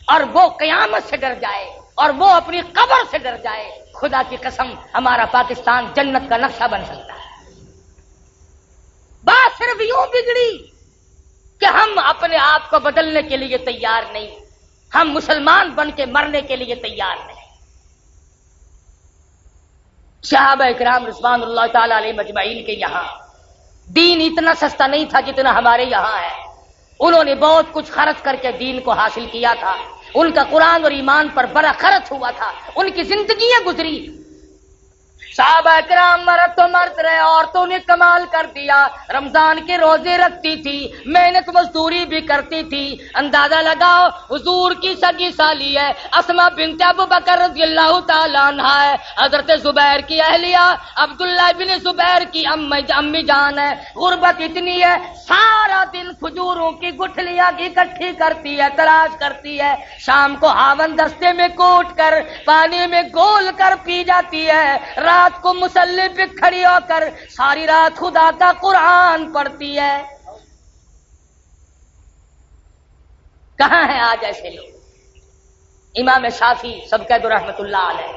اور وہ قیامت سے ڈر جائے اور وہ اپنی قبر سے ڈر جائے، خدا کی قسم ہمارا پاکستان جنت کا نقشہ بن سکتا ہے۔ بات صرف یوں بگڑی کہ ہم اپنے آپ کو بدلنے کے لیے تیار نہیں، ہم مسلمان بن کے مرنے کے لیے تیار نہیں۔ صحابہ اکرام رضوان اللہ تعالی علیہ مجمعین کے یہاں دین اتنا سستا نہیں تھا جتنا ہمارے یہاں ہے، انہوں نے بہت کچھ خرچ کر کے دین کو حاصل کیا تھا، ان کا قرآن اور ایمان پر بڑا خرچ ہوا تھا، ان کی زندگیاں گزری۔ صحابہ اکرام مرد تو مرد رہے، عورتوں نے کمال کر دیا، رمضان کے روزے رکھتی تھی، محنت مزدوری بھی کرتی تھی۔ اندازہ لگاؤ حضور کی سگی سالی ہے، اسماء بنت ابو بکر رضی اللہ تعالیٰ عنہا ہے، حضرت زبیر کی اہلیہ عبداللہ بن زبیر کی امی جان ہے۔ غربت اتنی ہے سارا دن کھجوروں کی گٹھلیاں اکٹھی کرتی ہے، تلاش کرتی ہے، شام کو ہاون دستے میں کوٹ کر پانی میں گول کر پی جاتی ہے، رات کو مصلی پہ کھڑی ہو کر ساری رات خدا کا قرآن پڑھتی ہے۔ کہاں ہیں آج ایسے لوگ؟ امام شافعی سبقہ رحمت اللہ علیہ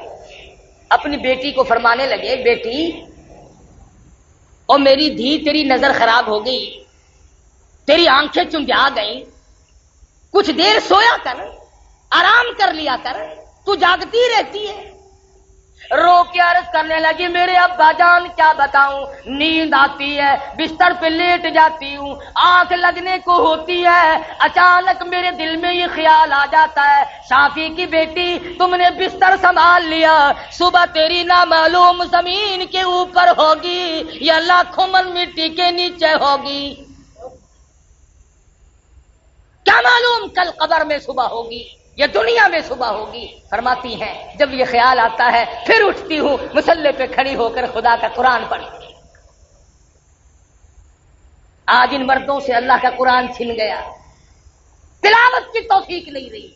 اپنی بیٹی کو فرمانے لگے، بیٹی او میری دھی، تیری نظر خراب ہو گئی، تیری آنکھیں چمجا گئیں، کچھ دیر سویا کر، آرام کر لیا کر، تو جاگتی رہتی ہے۔ رو کے عرض کرنے لگی، میرے ابا جان کیا بتاؤں، نیند آتی ہے، بستر پہ لیٹ جاتی ہوں، آنکھ لگنے کو ہوتی ہے، اچانک میرے دل میں یہ خیال آ جاتا ہے، شافی کی بیٹی تم نے بستر سنبھال لیا، صبح تیری نامعلوم زمین کے اوپر ہوگی یا لاکھوں من مٹی کے نیچے ہوگی، کیا معلوم کل قبر میں صبح ہوگی یا دنیا میں صبح ہوگی۔ فرماتی ہیں جب یہ خیال آتا ہے پھر اٹھتی ہوں، مصلی پہ کھڑی ہو کر خدا کا قرآن پڑھتی ہوں۔ آج ان مردوں سے اللہ کا قرآن چھن گیا، تلاوت کی توفیق نہیں رہی،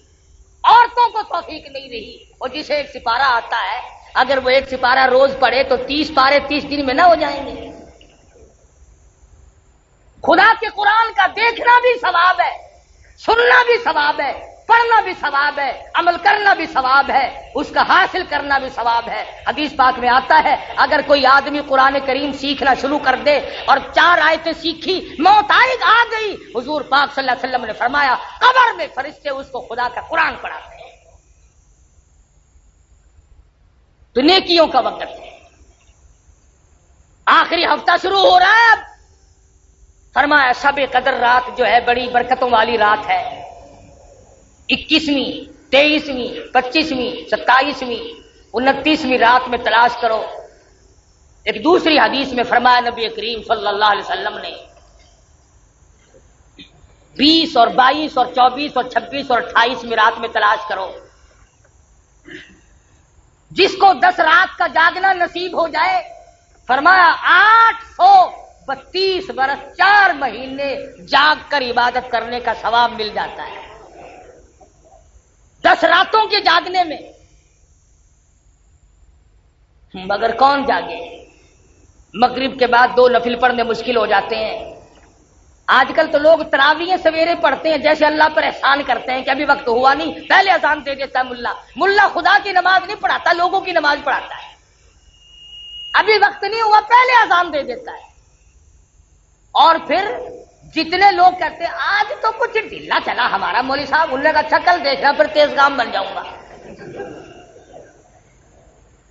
عورتوں کو توفیق نہیں رہی۔ اور جسے ایک سپارہ آتا ہے اگر وہ ایک سپارہ روز پڑھے تو 30 پارے 30 دن میں نہ ہو جائیں گے۔ خدا کے قرآن کا دیکھنا بھی ثواب ہے، سننا بھی ثواب ہے، پڑھنا بھی ثواب ہے، عمل کرنا بھی ثواب ہے، اس کا حاصل کرنا بھی ثواب ہے۔ حدیث پاک میں آتا ہے اگر کوئی آدمی قرآن کریم سیکھنا شروع کر دے اور 4 آیتیں سیکھی، موت آ گئی، حضور پاک صلی اللہ علیہ وسلم نے فرمایا قبر میں فرشتے اس کو خدا کا قرآن پڑھاتے ہیں۔ تو نیکیوں کا وقت ہے، آخری ہفتہ شروع ہو رہا ہے اب۔ فرمایا شب قدر رات جو ہے بڑی برکتوں والی رات ہے، 21ویں 23ویں 25ویں 27ویں 29ویں رات میں تلاش کرو۔ ایک دوسری حدیث میں فرمایا نبی کریم صلی اللہ علیہ وسلم نے 20 اور 22 اور 24 اور 26 اور 28ویں رات میں تلاش کرو۔ جس کو 10 رات کا جاگنا نصیب ہو جائے، فرمایا 832 برس 4 مہینے جاگ کر عبادت کرنے کا ثواب مل جاتا ہے۔ 10 راتوں کے جاگنے میں، مگر کون جاگے؟ مغرب کے بعد 2 نفل پڑھنے مشکل ہو جاتے ہیں۔ آج کل تو لوگ تراویح سویرے پڑھتے ہیں جیسے اللہ پر احسان کرتے ہیں کہ ابھی وقت ہوا نہیں، پہلے اذان دے دیتا ہے ملا خدا کی نماز نہیں پڑھاتا، لوگوں کی نماز پڑھاتا ہے، ابھی وقت نہیں ہوا پہلے اذان دے دیتا ہے۔ اور پھر جتنے لوگ کہتے ہیں آج تو کچھ ڈھیلا چلا ہمارا مولوی صاحب، انہوں نے کہا اچھا کل دیکھنا پھر تیز گام بن جاؤں گا.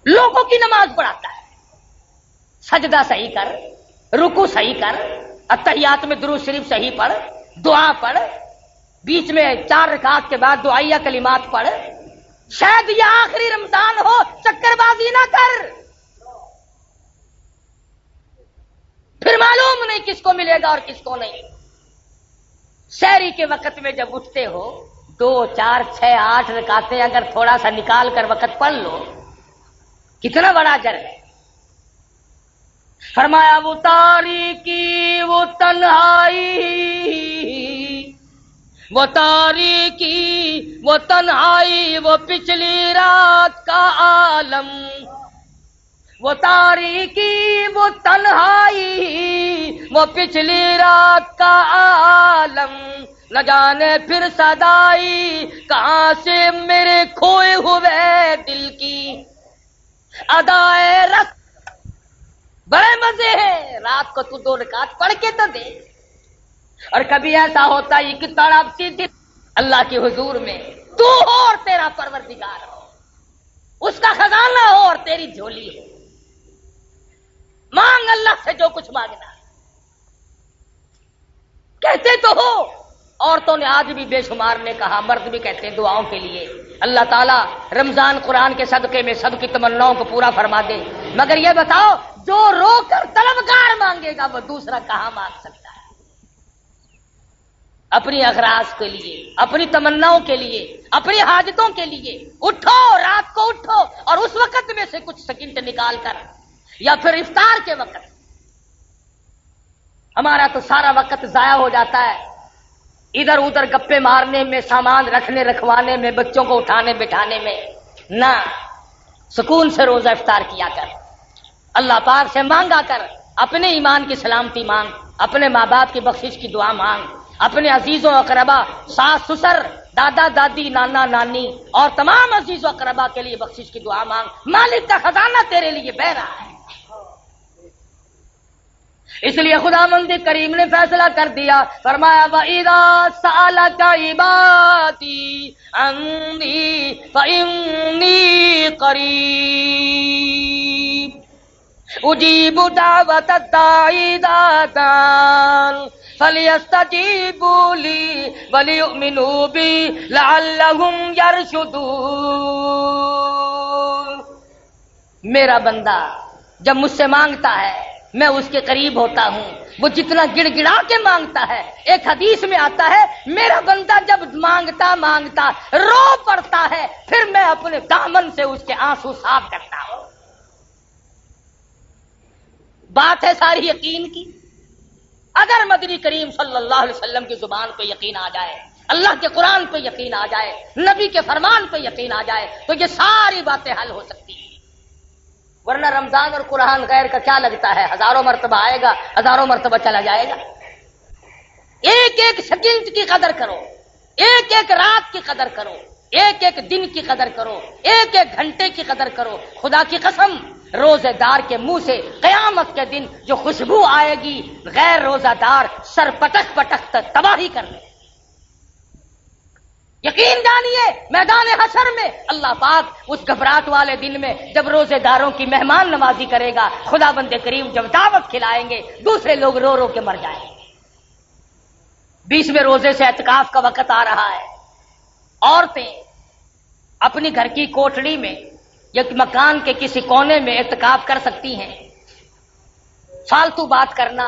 لوگوں کی نماز پڑھاتا ہے، سجدہ صحیح کر، رکوع صحیح کر، اتحیات میں درود شریف صحیح پڑھ، دعا پڑھ، بیچ میں 4 رکعت کے بعد دعائیہ کلمات پڑھ. شاید یہ آخری رمضان ہو، چکر بازی نہ کر، پھر معلوم نہیں کس کو ملے گا اور کس کو نہیں. سحری کے وقت میں جب اٹھتے ہو 2 4 6 8 رکعتیں اگر تھوڑا سا نکال کر وقت پڑھ لو، کتنا بڑا اجر ہے. فرمایا وہ تاریکی وہ تنہائی، وہ تاریکی وہ تنہائی، وہ پچھلی رات کا عالم، وہ تاریکی وہ تنہائی، وہ پچھلی رات کا عالم، نہ جانے پھر صدائی کہاں سے میرے کھوئے ہوئے دل کی ادائے رس. بڑے مزے ہیں، رات کو تو 2 رکعت پڑھ کے تو دے. اور کبھی ایسا ہوتا ہے کہ تڑپتی دل اللہ کے حضور میں تو ہو اور تیرا پروردگار ہو، اس کا خزانہ ہو اور تیری جھولی ہو. مانگ اللہ سے جو کچھ مانگنا. کہتے تو ہو، عورتوں نے آج بھی بے شمار نے کہا، مرد بھی کہتے ہیں دعاؤں کے لیے اللہ تعالیٰ رمضان قرآن کے صدقے میں سب کی تمناؤں کو پورا فرما دے. مگر یہ بتاؤ جو رو کر طلبگار مانگے گا وہ دوسرا کہاں مانگ سکتا ہے؟ اپنی اغراض کے لیے، اپنی تمناؤں کے لیے، اپنی حاجتوں کے لیے اٹھو، رات کو اٹھو اور اس وقت میں سے کچھ سیکنڈ نکال کر، یا پھر افطار کے وقت. ہمارا تو سارا وقت ضائع ہو جاتا ہے ادھر ادھر گپے مارنے میں، سامان رکھنے رکھوانے میں، بچوں کو اٹھانے بٹھانے میں. نہ، سکون سے روزہ افطار کیا کر، اللہ پاک سے مانگا کر، اپنے ایمان کی سلامتی مانگ، اپنے ماں باپ کی بخشش کی دعا مانگ، اپنے عزیزوں اقربا، ساس سسر، دادا دادی، نانا نانی اور تمام عزیز و اقربا کے لیے بخشش کی دعا مانگ. مالک کا خزانہ تیرے لیے بہ رہا ہے. اس لیے خداوند کریم نے فیصلہ کر دیا، فرمایا وَإِذَا سَأَلَكَ عِبَادِي عَنِّي فَإِنِّي قَرِيبٌ أُجِيبُ دَعْوَةَ الدَّاعِ إِذَا دَعَانِ فَلْيَسْتَجِيبُوا لِي وَلْيُؤْمِنُوا بِي لَعَلَّهُمْ يَرْشُدُونَ. میرا بندہ جب مجھ سے مانگتا ہے میں اس کے قریب ہوتا ہوں. وہ جتنا گڑ گڑا کے مانگتا ہے، ایک حدیث میں آتا ہے میرا بندہ جب مانگتا مانگتا رو پڑتا ہے پھر میں اپنے دامن سے اس کے آنسو صاف کرتا ہوں. بات ہے ساری یقین کی. اگر مدنی کریم صلی اللہ علیہ وسلم کی زبان پہ یقین آ جائے، اللہ کے قرآن پہ یقین آ جائے، نبی کے فرمان پہ یقین آ جائے تو یہ ساری باتیں حل ہو سکتی ہیں. ورنہ رمضان اور قرآن غیر کا کیا لگتا ہے؟ ہزاروں مرتبہ آئے گا، ہزاروں مرتبہ چلا جائے گا. ایک ایک سیکنڈ کی قدر کرو، ایک ایک رات کی قدر کرو، ایک ایک دن کی قدر کرو، ایک ایک گھنٹے کی قدر کرو. خدا کی قسم روزے دار کے منہ سے قیامت کے دن جو خوشبو آئے گی غیر روزہ دار سر پٹک پٹک تباہی کر لے. یقین جانیے میدان حشر میں اللہ پاک اس گھبراہٹ والے دن میں جب روزے داروں کی مہمان نوازی کرے گا، خدا بند کریم جب دعوت کھلائیں گے دوسرے لوگ رو رو کے مر جائیں گے. 20ویں روزے سے اعتکاف کا وقت آ رہا ہے. عورتیں اپنی گھر کی کوٹڑی میں یا مکان کے کسی کونے میں اعتکاف کر سکتی ہیں. فالتو بات کرنا،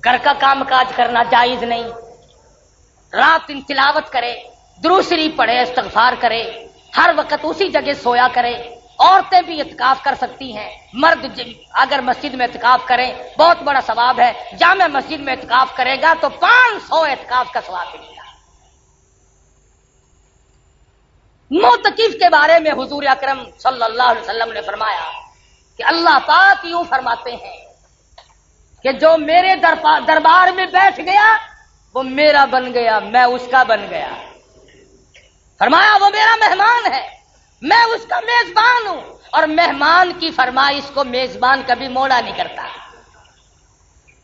گھر کا کام کاج کرنا جائز نہیں. رات دن تلاوت کرے، درود شریف پڑھے، استغفار کرے، ہر وقت اسی جگہ سویا کرے. عورتیں بھی اعتکاف کر سکتی ہیں. مرد اگر مسجد میں اعتکاف کریں بہت بڑا ثواب ہے. جامع مسجد میں اعتکاف کرے گا تو 500 اعتکاف کا ثواب ملے گا. معتکف کے بارے میں حضور اکرم صلی اللہ علیہ وسلم نے فرمایا کہ اللہ پاک یوں فرماتے ہیں کہ جو میرے دربار میں بیٹھ گیا وہ میرا بن گیا، میں اس کا بن گیا. فرمایا وہ میرا مہمان ہے، میں اس کا میزبان ہوں، اور مہمان کی فرمائش کو میزبان کبھی موڑا نہیں کرتا.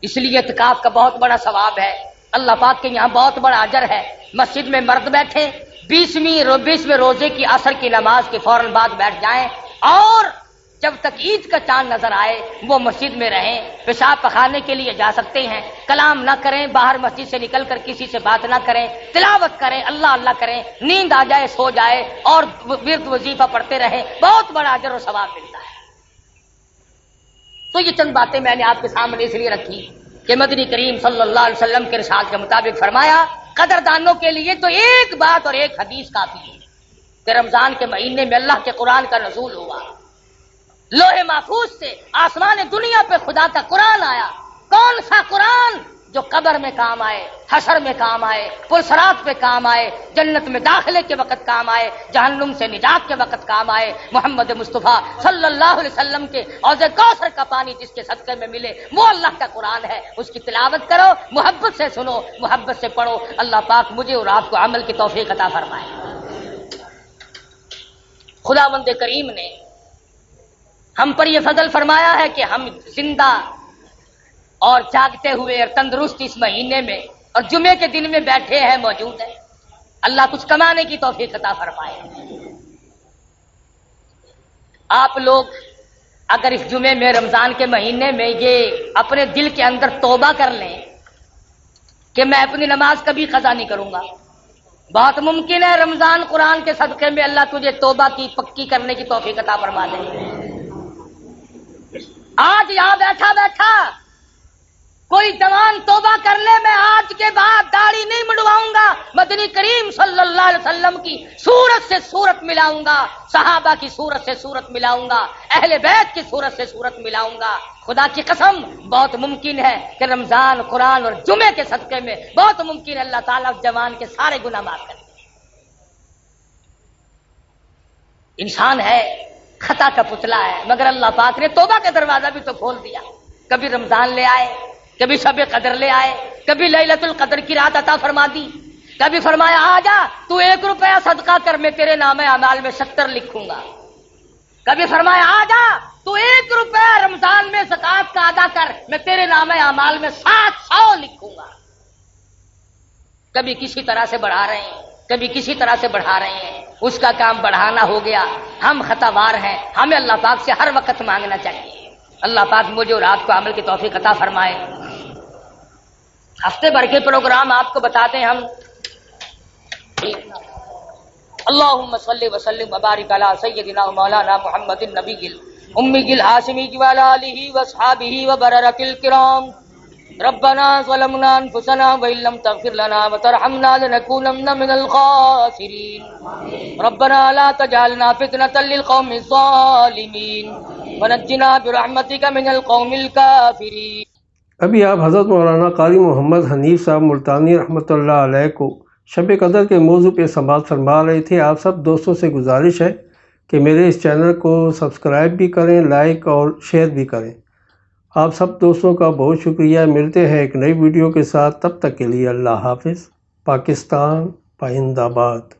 اس لیے اعتکاف کا بہت بڑا ثواب ہے. اللہ پاک کے یہاں بہت بڑا اجر ہے. مسجد میں مرد بیٹھے 20ویں روزے کی عصر کی نماز کے فوراً بعد بیٹھ جائیں اور جب تک عید کا چاند نظر آئے وہ مسجد میں رہیں. پیشاب پخانے کے لیے جا سکتے ہیں, کلام نہ کریں, باہر مسجد سے نکل کر کسی سے بات نہ کریں, تلاوت کریں, اللہ اللہ کریں, نیند آ جائے سو جائے اور ورد وظیفہ پڑھتے رہیں, بہت بڑا اجر و ثواب ملتا ہے. تو یہ چند باتیں میں نے آپ کے سامنے اس لیے رکھی کہ مدنی کریم صلی اللہ علیہ وسلم کے ارشاد کے مطابق فرمایا قدردانوں کے لیے تو ایک بات اور ایک حدیث کافی ہے کہ رمضان کے مہینے میں اللہ کے قرآن کا نزول ہوا, لوح محفوظ سے آسمان دنیا پہ خدا کا قرآن آیا. کون سا قرآن؟ جو قبر میں کام آئے, حشر میں کام آئے, پرصراط پہ کام آئے, جنت میں داخلے کے وقت کام آئے, جہنم سے نجات کے وقت کام آئے. محمد مصطفیٰ صلی اللہ علیہ وسلم کے حوض کوثر کا پانی جس کے صدقے میں ملے وہ اللہ کا قرآن ہے. اس کی تلاوت کرو, محبت سے سنو, محبت سے پڑھو. اللہ پاک مجھے اور آپ کو عمل کی توفیق عطا فرمائے. خداوند کریم نے ہم پر یہ فضل فرمایا ہے کہ ہم زندہ اور جاگتے ہوئے اور تندرست اس مہینے میں اور جمعے کے دن میں بیٹھے ہیں, موجود ہیں. اللہ کچھ کمانے کی توفیق عطا فرمائے. آپ لوگ اگر اس جمعے میں رمضان کے مہینے میں یہ اپنے دل کے اندر توبہ کر لیں کہ میں اپنی نماز کبھی قضا نہیں کروں گا, بہت ممکن ہے رمضان قرآن کے صدقے میں اللہ تجھے توبہ کی پکی کرنے کی توفیق عطا فرما دے. آج یہاں بیٹھا بیٹھا کوئی جوان توبہ کر لے میں آج کے بعد داڑھی نہیں منڈواؤں گا, مدنی کریم صلی اللہ علیہ وسلم کی صورت سے صورت ملاؤں گا, صحابہ کی صورت سے صورت ملاؤں گا, اہل بیت کی صورت سے صورت ملاؤں گا. خدا کی قسم بہت ممکن ہے کہ رمضان قرآن اور جمعے کے صدقے میں بہت ممکن ہے اللہ تعالیٰ جوان کے سارے گناہ معاف کر دے. انسان ہے, خطا کا پتلا ہے, مگر اللہ پاک نے توبہ کا دروازہ بھی تو کھول دیا. کبھی رمضان لے آئے, کبھی شب قدر لے آئے, کبھی لیلۃ القدر کی رات عطا فرما دی, کبھی فرمایا آ جا تو 1 روپیہ صدقہ کر میں تیرے نام اعمال میں 70 لکھوں گا, کبھی فرمایا آ جا تو 1 روپیہ رمضان میں زکوٰۃ کا ادا کر میں تیرے نام اعمال میں 700 لکھوں گا. کبھی کسی طرح سے بڑھا رہے ہیں, کبھی کسی طرح سے بڑھا رہے ہیں, اس کا کام بڑھانا ہو گیا. ہم خطا وار ہیں, ہمیں اللہ پاک سے ہر وقت مانگنا چاہیے. اللہ پاک مجھے اور آپ کو عمل کی توفیق عطا فرمائے. ہفتے بھر کے پروگرام آپ کو بتاتے ہیں ہم. اللہم صلی وسلم وبارک علی سیدنا و مولانا محمد النبی الأمی الہاشمی وعلی آلہ واصحابہ وبررہ الکرام. ربنا ظلمنا انفسنا وان لم تغفر لنا وترحمنا لنكونن من الخاسرین. ربنا لا تجعلنا فتنة للقوم الظالمین ونجنا برحمتک من القوم الکافرین. ابھی آپ حضرت مولانا قاری محمد حنیف صاحب ملتانی رحمۃ اللہ علیہ کو شب قدر کے موضوع پہ سماعت فرما رہے تھے. آپ سب دوستوں سے گزارش ہے کہ میرے اس چینل کو سبسکرائب بھی کریں, لائک اور شیئر بھی کریں. آپ سب دوستوں کا بہت شکریہ. ملتے ہیں ایک نئی ویڈیو کے ساتھ, تب تک کے لیے اللہ حافظ. پاکستان پائندہ باد.